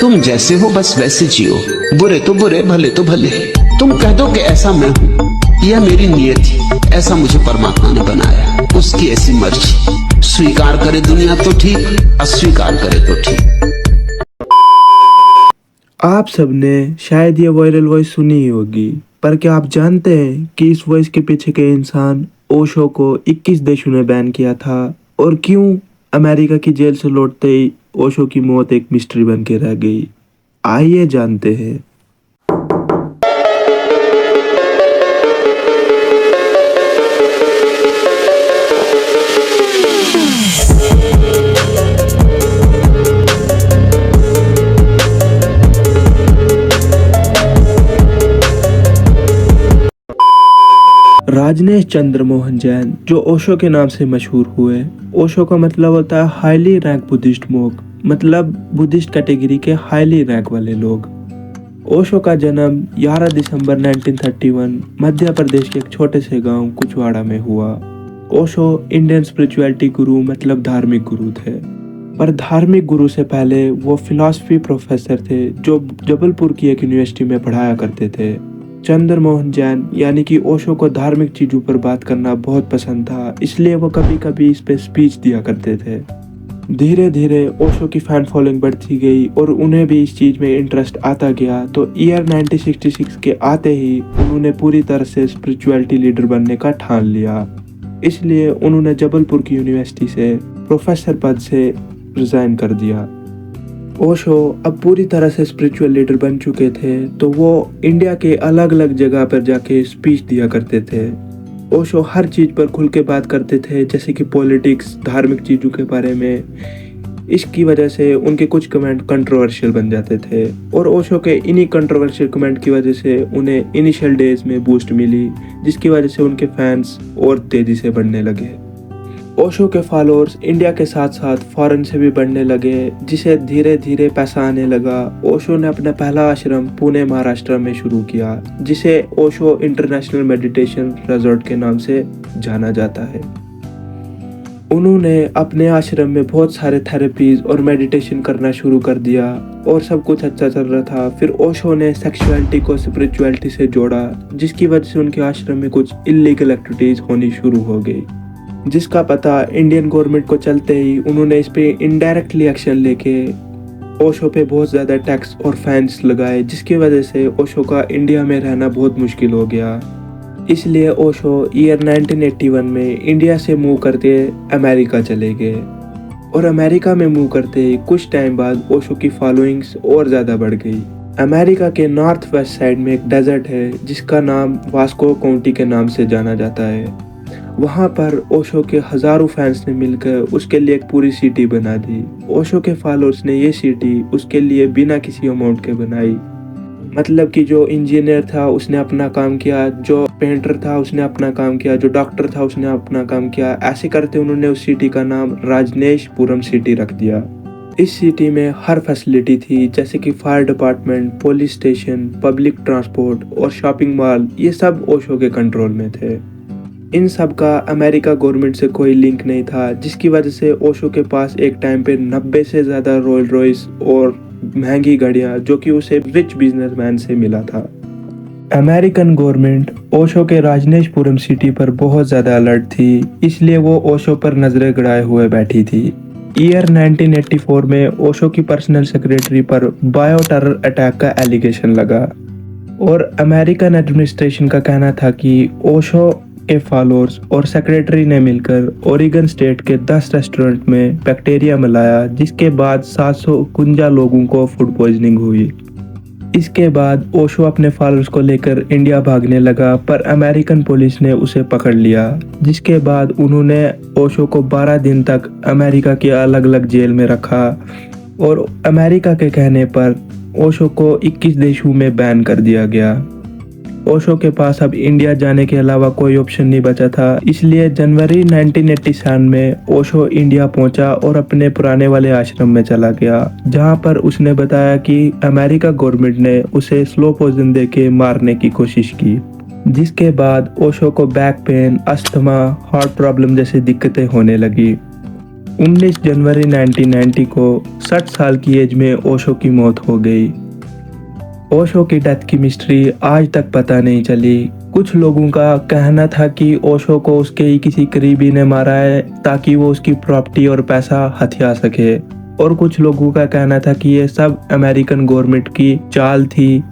तुम जैसे हो बस वैसे जियो, बुरे तो बुरे भले तो भले। तुम कह दो कि ऐसा मैं हूँ, यह मेरी नियत थी, ऐसा मुझे परमात्मा ने बनाया, उसकी ऐसी मर्जी। स्वीकार करे दुनिया तो ठीक, अस्वीकार करे तो ठीक। आप सबने शायद ये वायरल वॉइस सुनी ही होगी, पर क्या आप जानते हैं कि इस वॉइस के पीछे के इंसान ओशो को 21 देशों ने बैन किया था, और क्यों अमेरिका की जेल से लौटते ही ओशो की मौत एक मिस्ट्री बन के रह गई। आइए जानते हैं। राजनेश चंद्र मोहन जैन, जो ओशो के नाम से मशहूर हुए। ओशो का मतलब होता है हाईली रैंक बुद्धिस्ट मोंक, मतलब बुद्धिस्ट कैटेगरी के हाईली रैंक वाले लोग। ओशो का जन्म 11 दिसंबर 1931 मध्य प्रदेश के एक छोटे से गांव कुचवाड़ा में हुआ। ओशो इंडियन स्पिरिचुअलिटी गुरु मतलब धार्मिक गुरु थे, पर धार्मिक गुरु से पहले वो फिलॉसफी प्रोफेसर थे जो जबलपुर की एक यूनिवर्सिटी में पढ़ाया करते थे। चंद्र मोहन जैन यानी कि ओशो को धार्मिक चीजों पर बात करना बहुत पसंद था, इसलिए वो कभी कभी इस पे स्पीच दिया करते थे। धीरे धीरे ओशो की फैन फॉलोइंग बढ़ती गई और उन्हें भी इस चीज में इंटरेस्ट आता गया। तो ईयर 1966 के आते ही उन्होंने पूरी तरह से स्पिरिचुअलिटी लीडर बनने का ठान लिया, इसलिए उन्होंने जबलपुर की यूनिवर्सिटी से प्रोफेसर पद से रिजाइन कर दिया। ओशो अब पूरी तरह से स्पिरिचुअल लीडर बन चुके थे, तो वो इंडिया के अलग अलग जगह पर जाके स्पीच दिया करते थे। ओशो हर चीज पर खुल के बात करते थे, जैसे कि पॉलिटिक्स, धार्मिक चीजों के बारे में। इसकी वजह से उनके कुछ कमेंट कंट्रोवर्शियल बन जाते थे, और ओशो के इन्हीं कंट्रोवर्शियल कमेंट की वजह से उन्हें इनिशियल डेज में बूस्ट मिली, जिसकी वजह से उनके फैंस और तेजी से बढ़ने लगे। ओशो के फॉलोअर्स इंडिया के साथ साथ फॉरेन से भी बढ़ने लगे, जिसे धीरे धीरे पैसा आने लगा। ओशो ने अपना पहला आश्रम पुणे महाराष्ट्र में शुरू किया, जिसे ओशो इंटरनेशनल मेडिटेशन रिजॉर्ट के नाम से जाना जाता है। उन्होंने अपने आश्रम में बहुत सारे थेरेपीज और मेडिटेशन करना शुरू कर दिया, और सब कुछ अच्छा चल रहा था। फिर ओशो ने सेक्सुअलिटी को स्पिरिचुअलिटी से जोड़ा, जिसकी वजह से उनके आश्रम में कुछ इलीगल एक्टिविटीज होनी शुरू हो गई, जिसका पता इंडियन गवर्नमेंट को चलते ही उन्होंने इस पे इनडायरेक्टली एक्शन लेके ओशो पे बहुत ज़्यादा टैक्स और फाइन्स लगाए, जिसकी वजह से ओशो का इंडिया में रहना बहुत मुश्किल हो गया। इसलिए ओशो ईयर 1981 में इंडिया से मूव करके अमेरिका चले गए, और अमेरिका में मूव करते ही कुछ टाइम बाद ओशो की फॉलोइंग्स और ज़्यादा बढ़ गई। अमेरिका के नॉर्थ वेस्ट साइड में एक डेजर्ट है जिसका नाम वास्को काउंटी के नाम से जाना जाता है। वहाँ पर ओशो के हजारों फैंस ने मिलकर उसके लिए एक पूरी सिटी बना दी। ओशो के फॉलोअर्स ने ये सिटी उसके लिए बिना किसी अमाउंट के बनाई, मतलब कि जो इंजीनियर था उसने अपना काम किया, जो पेंटर था उसने अपना काम किया, जो डॉक्टर था उसने अपना काम किया। ऐसे करते उन्होंने उस सिटी का नाम राजनेशपुरम सिटी रख दिया। इस सिटी में हर फैसिलिटी थी, जैसे कि fire department, police station, public transport और शॉपिंग मॉल, ये सब ओशो के कंट्रोल में थे। इन सब का अमेरिका गवर्नमेंट से कोई लिंक नहीं था, जिसकी वजह से ओशो के पास एक टाइम पे 90 से ज़्यादा रोल्स रॉयस और महंगी गाड़ियाँ, जो कि उसे रिच बिजनेसमैन से मिला था। अमेरिकन गवर्नमेंट ओशो के राजनेशपुरम सिटी पर बहुत ज़्यादा अलर्ट थी, इसलिए वो ओशो पर नजरें गड़ाए हुए बैठी थी। ईयर 1984 में ओशो की पर्सनल सेक्रेटरी पर बायो टेरर अटैक का एलिगेशन लगा, और अमेरिकन एडमिनिस्ट्रेशन का कहना था कि ओशो के फॉलोअर्स और सेक्रेटरी ने मिलकर ओरेगन स्टेट के 10 रेस्टोरेंट में बैक्टीरिया मिलाया, जिसके बाद 751 लोगों को फूड पॉइजनिंग हुई। इसके बाद ओशो अपने फॉलोअर्स को लेकर इंडिया भागने लगा, पर अमेरिकन पुलिस ने उसे पकड़ लिया, जिसके बाद उन्होंने ओशो को 12 दिन तक अमेरिका की अलग अलग जेल में रखा, और अमेरिका के कहने पर ओशो को 21 देशों में बैन कर दिया गया। ओशो के पास अब इंडिया जाने के अलावा कोई ऑप्शन नहीं बचा था, इसलिए जनवरी 1987 में ओशो इंडिया पहुंचा और अपने पुराने वाले आश्रम में चला गया, जहां पर उसने बताया कि अमेरिका गवर्नमेंट ने उसे स्लो पॉइजन देके मारने की कोशिश की, जिसके बाद ओशो को back pain, asthma, heart problem जैसी दिक्कतें होने लगी। 19 जनवरी 1990 को 60 साल की एज में ओशो की मौत हो गई। ओशो की डेथ की मिस्ट्री आज तक पता नहीं चली। कुछ लोगों का कहना था कि ओशो को उसके ही किसी करीबी ने मारा है ताकि वो उसकी प्रॉपर्टी और पैसा हथिया सके, और कुछ लोगों का कहना था कि ये सब अमेरिकन गवर्नमेंट की चाल थी